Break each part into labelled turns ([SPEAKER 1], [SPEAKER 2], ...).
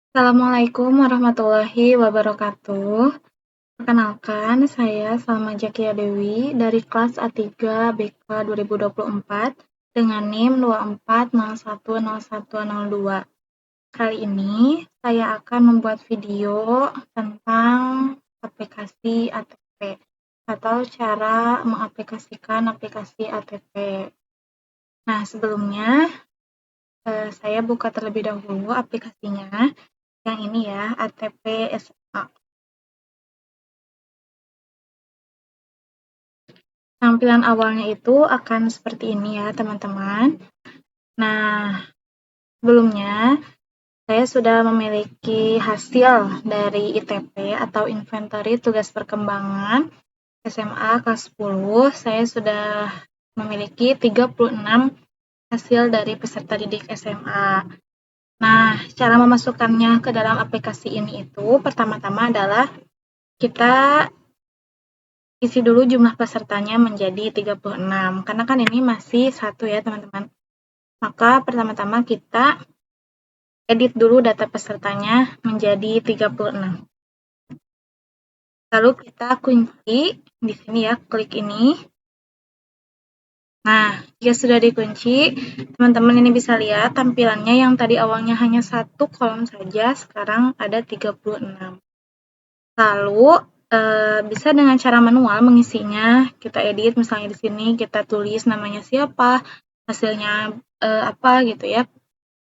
[SPEAKER 1] Assalamualaikum warahmatullahi wabarakatuh. Perkenalkan, saya Salma Zakia Dewi dari kelas A3 BK 2024 dengan NIM 24010102. Kali ini saya akan membuat video tentang aplikasi ATP atau cara mengaplikasikan aplikasi ATP. Nah, sebelumnya saya buka terlebih dahulu aplikasinya. Yang ini ya, ATP SMA. Tampilan awalnya itu akan seperti ini ya, teman-teman. Nah, sebelumnya saya sudah memiliki hasil dari ITP atau Inventory Tugas Perkembangan SMA kelas 10. Saya sudah memiliki 36 hasil dari peserta didik SMA. Nah, cara memasukkannya ke dalam aplikasi ini itu pertama-tama adalah kita isi dulu jumlah pesertanya menjadi 36, karena kan ini masih satu ya teman-teman. Maka pertama-tama kita edit dulu data pesertanya menjadi 36. Lalu kita kunci di sini ya, klik ini. Nah, jika sudah dikunci, teman-teman ini bisa lihat tampilannya yang tadi awalnya hanya satu kolom saja, sekarang ada 36. Lalu bisa dengan cara manual mengisinya, kita edit misalnya di sini kita tulis namanya siapa, hasilnya apa gitu ya,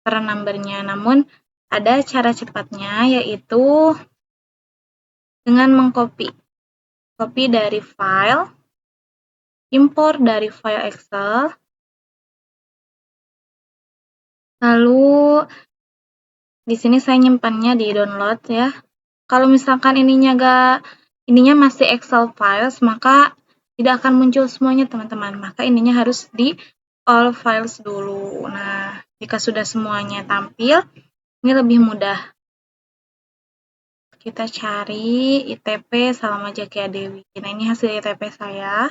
[SPEAKER 1] per numbernya. Namun ada cara cepatnya, yaitu dengan mengcopy dari file, import dari file Excel, lalu di sini saya nyimpannya di download ya. Kalau misalkan ininya masih Excel files, maka tidak akan muncul semuanya teman-teman. Maka ininya harus di all files dulu. Nah, jika sudah semuanya tampil, ini lebih mudah. Kita cari ITP Salma Zakia Dewi. Nah, ini hasil ITP saya.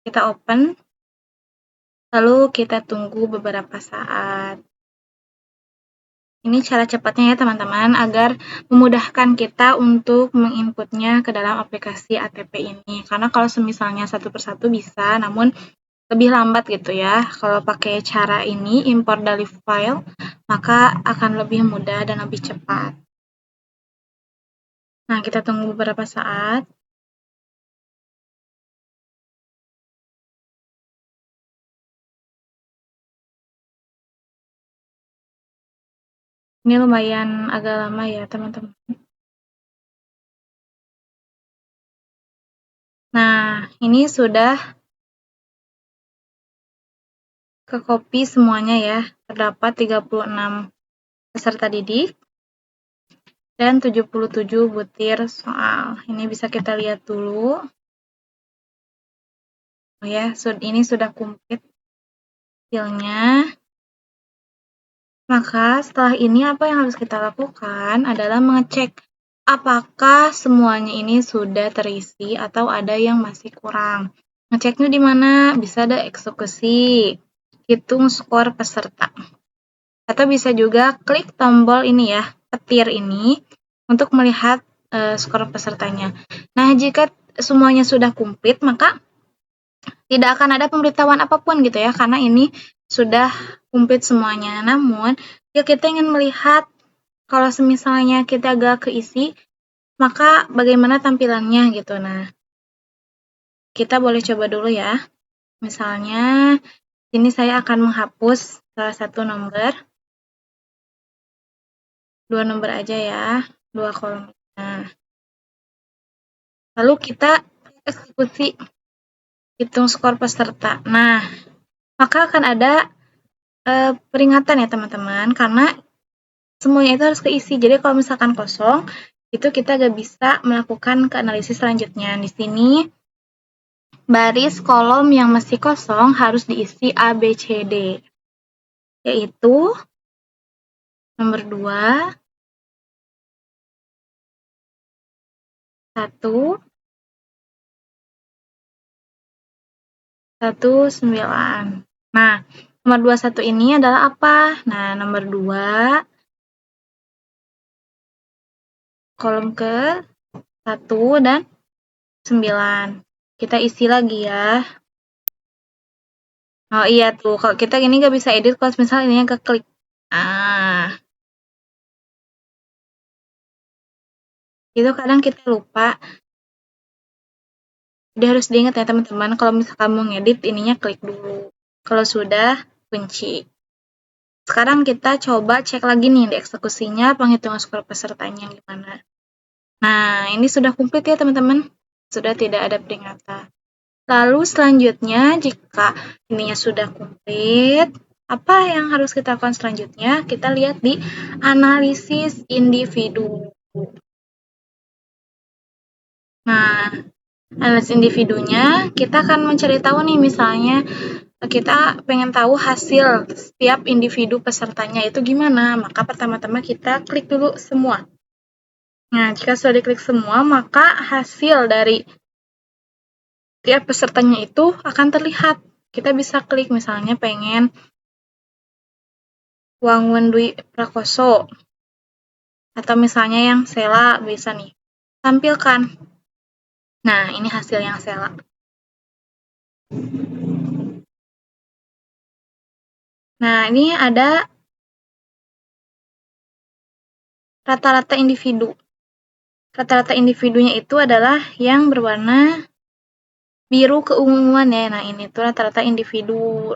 [SPEAKER 1] Kita open. Lalu kita tunggu beberapa saat. Ini cara cepatnya ya teman-teman, agar memudahkan kita untuk menginputnya ke dalam aplikasi ATP ini. Karena kalau semisalnya satu persatu bisa, namun lebih lambat gitu ya. Kalau pakai cara ini, import dari file, maka akan lebih mudah dan lebih cepat. Nah, kita tunggu beberapa saat. Ini lumayan agak lama ya teman-teman. Nah, ini sudah ke-copy semuanya ya. Terdapat 36 peserta didik dan 77 butir soal. Ini bisa kita lihat dulu. Oh ya, ini sudah komplit hasilnya. Maka setelah ini apa yang harus kita lakukan adalah mengecek apakah semuanya ini sudah terisi atau ada yang masih kurang. Ngeceknya di mana? Bisa ada eksekusi, hitung skor peserta. Atau bisa juga klik tombol ini ya, petir ini, untuk melihat skor pesertanya. Nah, jika semuanya sudah komplit, maka tidak akan ada pemberitahuan apapun gitu ya, karena ini sudah komplit semuanya. Namun, jika kita ingin melihat kalau semisalnya kita agak keisi, maka bagaimana tampilannya gitu. Nah, kita boleh coba dulu ya. Misalnya, sini saya akan menghapus salah satu nomor. 2 nomor aja ya, 2 kolom. Nah, lalu kita eksekusi hitung skor peserta. Nah, maka akan ada peringatan ya teman-teman, karena semuanya itu harus keisi. Jadi kalau misalkan kosong, itu kita gak bisa melakukan ke analisis selanjutnya. Di sini baris kolom yang masih kosong harus diisi A, B, C, D. Yaitu nomor 2, 1, 1, 9. Nah, nomor 21 ini adalah apa? Nah, nomor 2 kolom ke 1 dan 9. Kita isi lagi ya. Oh iya tuh, kalau kita ini nggak bisa edit kalau misalnya ininya keklik. Itu kadang kita lupa. Jadi harus diingat ya teman-teman, kalau misalkan mau ngedit ininya klik dulu. Kalau sudah, kunci. Sekarang kita coba cek lagi nih di eksekusinya penghitungan skor pesertanya gimana. Nah, ini sudah komplit ya teman-teman. Sudah tidak ada peringatan. Lalu selanjutnya, jika ininya sudah komplit, apa yang harus kita lakukan selanjutnya? Kita lihat di analisis individu. Nah, analisis individunya, kita akan mencari tahu nih misalnya kita pengen tahu hasil setiap individu pesertanya itu gimana. Maka pertama-tama kita klik dulu semua. Nah, jika sudah diklik semua, maka hasil dari tiap pesertanya itu akan terlihat. Kita bisa klik misalnya pengen Wangun Dwi Prakoso atau misalnya yang Sela bisa nih tampilkan. Nah, ini hasil yang Sela. Nah, ini ada rata-rata individu. Rata-rata individunya itu adalah yang berwarna biru keunguan ya. Nah, ini tuh rata-rata individu.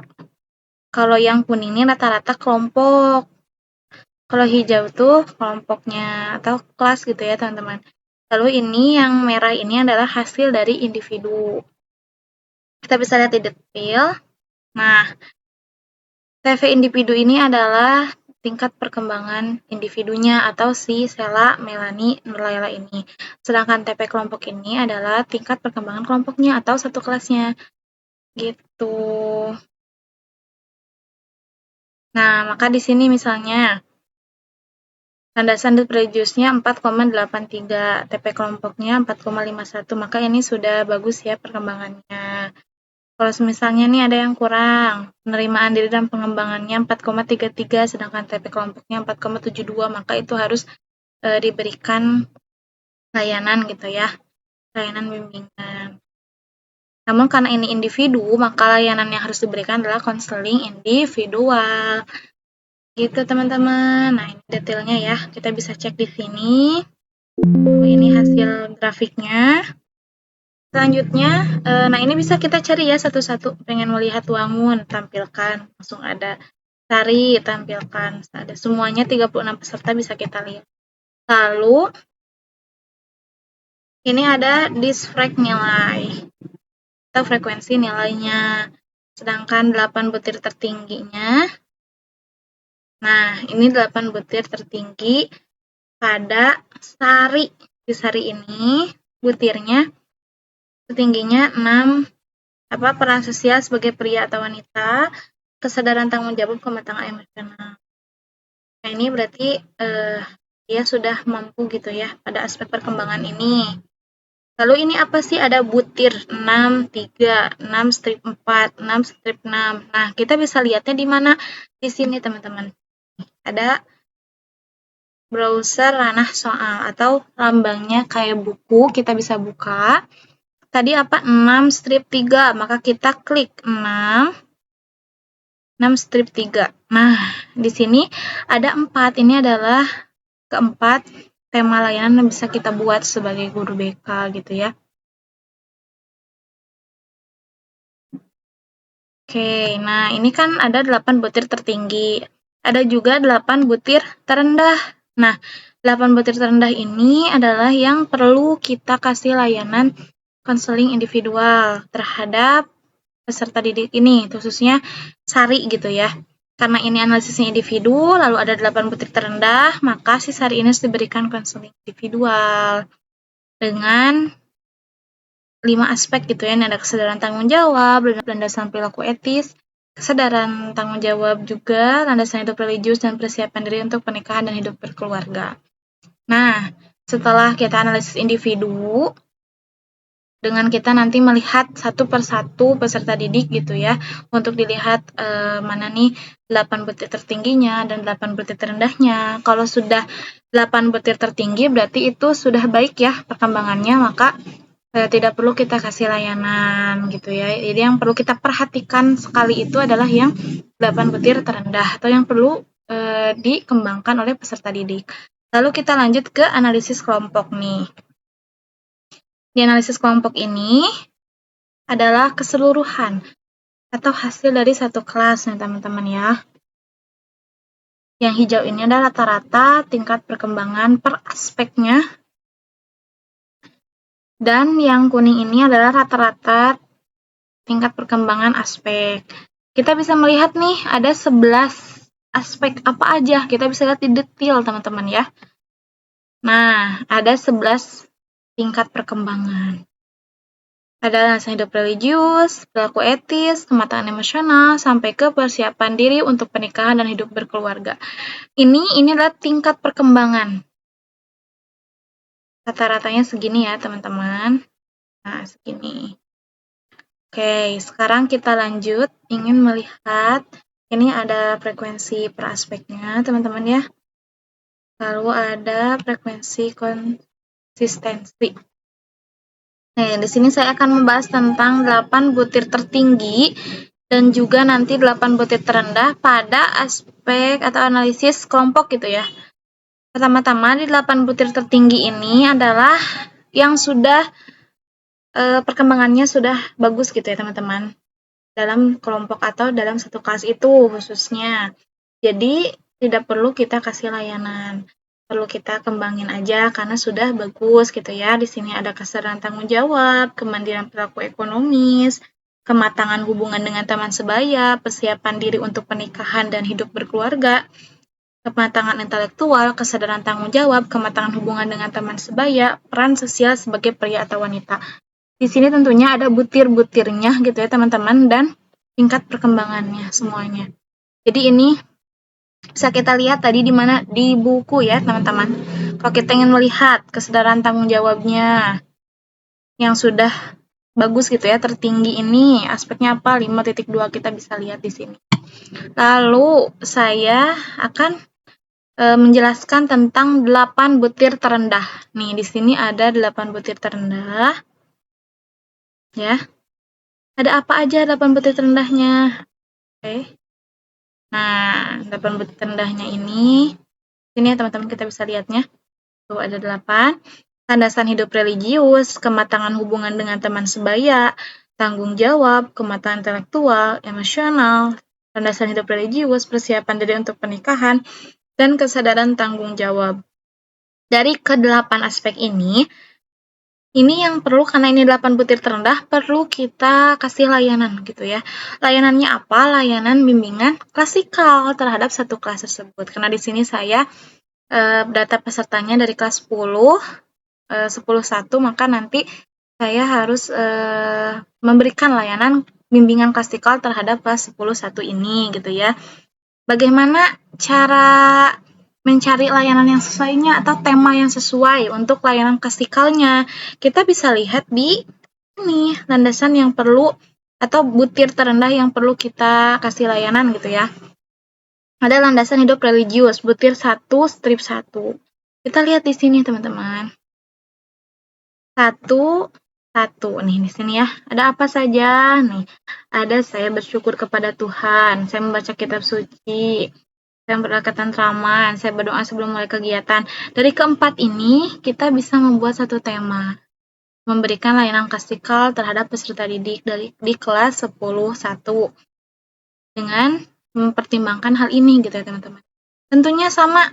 [SPEAKER 1] Kalau yang kuning ini rata-rata kelompok. Kalau hijau tuh kelompoknya atau kelas gitu ya, teman-teman. Lalu ini yang merah ini adalah hasil dari individu. Kita bisa lihat di detail. Nah, CV individu ini adalah tingkat perkembangan individunya atau si Sela, Melani, Nurlaila ini. Sedangkan TP kelompok ini adalah tingkat perkembangan kelompoknya atau satu kelasnya. Gitu. Nah, maka di sini misalnya landasan religiusnya 4,83, TP kelompoknya 4,51, maka ini sudah bagus ya perkembangannya. Kalau misalnya nih ada yang kurang, penerimaan diri dan pengembangannya 4,33, sedangkan TP kelompoknya 4,72, maka itu harus diberikan layanan gitu ya, layanan bimbingan. Namun karena ini individu, maka layanan yang harus diberikan adalah konseling individual. Gitu teman-teman. Nah, ini detailnya ya. Kita bisa cek di sini. Ini hasil grafiknya. Selanjutnya, nah ini bisa kita cari ya satu-satu. Pengen melihat Wangun, tampilkan. Langsung ada. Cari, tampilkan. Ada semuanya 36 peserta bisa kita lihat. Lalu, ini ada disfrek nilai. Atau frekuensi nilainya. Sedangkan 8 butir tertingginya. Nah, ini 8 butir tertinggi pada Sari. Di Sari ini butirnya tingginya 6 peran sosial sebagai pria atau wanita, kesadaran tanggung jawab, kematangan emosional. Nah, ini berarti dia sudah mampu gitu ya pada aspek perkembangan ini. Lalu ini apa sih? Ada butir 6, 3, 6 strip 4, 6 strip 6. Nah, kita bisa lihatnya di mana? Di sini teman-teman. Ada browser ranah soal atau lambangnya kayak buku, kita bisa buka. Tadi apa? 6 strip 3, maka kita klik 6 strip 3. Nah, di sini ada 4. Ini adalah keempat tema layanan yang bisa kita buat sebagai guru BK gitu ya. Oke, nah ini kan ada 8 butir tertinggi. Ada juga 8 butir terendah. Nah, 8 butir terendah ini adalah yang perlu kita kasih layanan konseling individual terhadap peserta didik ini, khususnya Sari gitu ya. Karena ini analisisnya individu, lalu ada 8 butir terendah, maka si Sari ini harus diberikan konseling individual dengan 5 aspek gitu ya. Ada kesadaran tanggung jawab, landasan perilaku etis, kesadaran tanggung jawab juga, landasan hidup religius, dan persiapan diri untuk pernikahan dan hidup berkeluarga. Nah, setelah kita analisis individu, dengan kita nanti melihat satu persatu peserta didik gitu ya, untuk dilihat mana nih 8 butir tertingginya dan 8 butir terendahnya. Kalau sudah 8 butir tertinggi berarti itu sudah baik ya perkembangannya, maka tidak perlu kita kasih layanan gitu ya. Jadi yang perlu kita perhatikan sekali itu adalah yang 8 butir terendah atau yang perlu dikembangkan oleh peserta didik. Lalu kita lanjut ke analisis kelompok nih. Di analisis kelompok ini adalah keseluruhan atau hasil dari satu kelas nih teman-teman ya. Yang hijau ini adalah rata-rata tingkat perkembangan per aspeknya. Dan yang kuning ini adalah rata-rata tingkat perkembangan aspek. Kita bisa melihat nih ada 11 aspek apa aja. Kita bisa lihat di detail teman-teman ya. Nah, ada 11 tingkat perkembangan. Ada landasan hidup religius, perilaku etis, kematangan emosional, sampai ke persiapan diri untuk pernikahan dan hidup berkeluarga. Ini adalah tingkat perkembangan. Rata-ratanya segini ya teman-teman. Nah, segini. Oke, sekarang kita lanjut. Ingin melihat, ini ada frekuensi per aspeknya teman-teman ya. Lalu ada frekuensi konsistensi. Nah, di sini saya akan membahas tentang 8 butir tertinggi dan juga nanti 8 butir terendah pada aspek atau analisis kelompok gitu ya. Pertama-tama di 8 butir tertinggi ini adalah yang sudah perkembangannya sudah bagus gitu ya teman-teman. Dalam kelompok atau dalam satu kelas itu khususnya. Jadi tidak perlu kita kasih layanan. Perlu kita kembangin aja karena sudah bagus gitu ya. Di sini ada kesadaran tanggung jawab, kemandirian perilaku ekonomis, kematangan hubungan dengan teman sebaya, persiapan diri untuk pernikahan dan hidup berkeluarga, kematangan intelektual, kesadaran tanggung jawab, kematangan hubungan dengan teman sebaya, peran sosial sebagai pria atau wanita. Di sini tentunya ada butir-butirnya gitu ya teman-teman dan tingkat perkembangannya semuanya. Jadi ini bisa kita lihat tadi di mana di buku ya teman-teman. Kalau kita ingin melihat kesadaran tanggung jawabnya yang sudah bagus gitu ya, tertinggi ini aspeknya apa? 5.2 kita bisa lihat di sini. Lalu saya akan menjelaskan tentang 8 butir terendah. Nih di sini ada 8 butir terendah. Ya. Ada apa aja 8 butir terendahnya? Oke. Nah, 8 butir terendahnya ini sini ya teman-teman kita bisa lihatnya. Tuh ada 8. Landasan hidup religius, kematangan hubungan dengan teman sebaya, tanggung jawab, kematangan intelektual, emosional, landasan hidup religius, persiapan diri untuk pernikahan, dan kesadaran tanggung jawab. Dari ke-8 aspek ini yang perlu karena ini 8 butir terendah, perlu kita kasih layanan gitu ya. Layanannya apa? Layanan bimbingan klasikal terhadap satu kelas tersebut. Karena di sini saya data pesertanya dari kelas 10, 10.1, maka nanti saya harus memberikan layanan bimbingan klasikal terhadap kelas 10.1 ini gitu ya. Bagaimana cara mencari layanan yang sesuainya atau tema yang sesuai untuk layanan klasikalnya? Kita bisa lihat di ini landasan yang perlu atau butir terendah yang perlu kita kasih layanan gitu ya. Ada landasan hidup religius, butir 1, strip 1. Kita lihat di sini teman-teman. 1 nih di sini ya. Ada apa saja nih? Ada saya bersyukur kepada Tuhan, saya membaca kitab suci, saya berdoa ketentraman, saya berdoa sebelum mulai kegiatan. Dari keempat ini kita bisa membuat satu tema. Memberikan layanan klasikal terhadap peserta didik di kelas 10.1 dengan mempertimbangkan hal ini gitu ya teman-teman. Tentunya sama.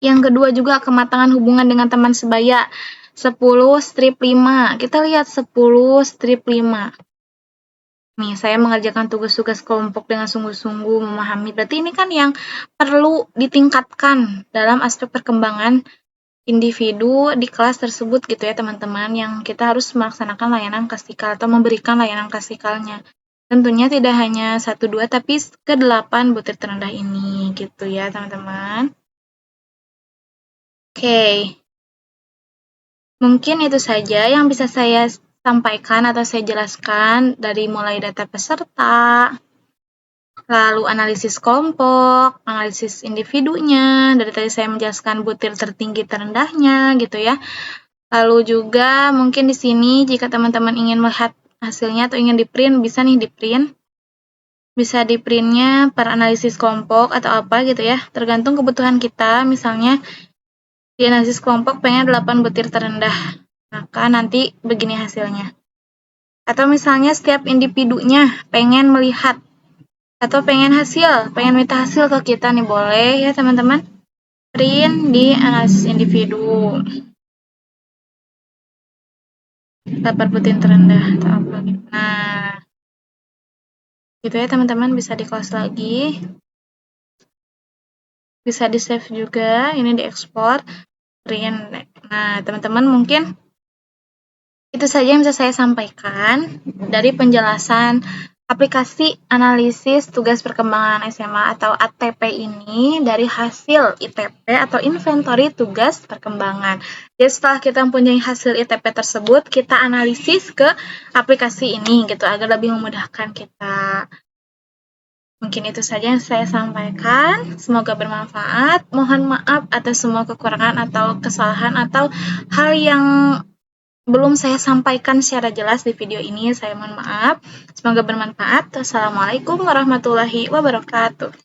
[SPEAKER 1] Yang kedua juga kematangan hubungan dengan teman sebaya. 10 strip 5. Kita lihat 10 strip 5. Nih, saya mengerjakan tugas-tugas kelompok dengan sungguh-sungguh memahami. Berarti ini kan yang perlu ditingkatkan dalam aspek perkembangan individu di kelas tersebut gitu ya teman-teman, yang kita harus melaksanakan layanan klasikal atau memberikan layanan klasikalnya. Tentunya tidak hanya 1-2 tapi ke-8 butir terendah ini gitu ya teman-teman. Oke. Mungkin itu saja yang bisa saya sampaikan atau saya jelaskan dari mulai data peserta, lalu analisis kelompok, analisis individunya, dari tadi saya menjelaskan butir tertinggi terendahnya gitu ya. Lalu juga mungkin di sini jika teman-teman ingin melihat hasilnya atau ingin di-print, bisa nih di-print. Bisa di-print-nya per analisis kelompok atau apa gitu ya, tergantung kebutuhan kita. Misalnya di analisis kelompok pengen 8 butir terendah, maka nanti begini hasilnya. Atau misalnya setiap individunya pengen melihat atau pengen minta hasil ke kita nih, boleh ya teman-teman. Print di analisis individu. 8 butir terendah atau apa gitu. Nah, gitu ya teman-teman, bisa di close lagi. Bisa di save juga, ini di ekspor, print. Nah, teman-teman mungkin itu saja yang bisa saya sampaikan dari penjelasan aplikasi analisis tugas perkembangan SMA atau ATP ini dari hasil ITP atau inventory tugas perkembangan. Jadi setelah kita mempunyai hasil ITP tersebut, kita analisis ke aplikasi ini gitu agar lebih memudahkan kita. Mungkin itu saja yang saya sampaikan. Semoga bermanfaat. Mohon maaf atas semua kekurangan atau kesalahan atau hal yang belum saya sampaikan secara jelas di video ini. Saya mohon maaf. Semoga bermanfaat. Wassalamualaikum warahmatullahi wabarakatuh.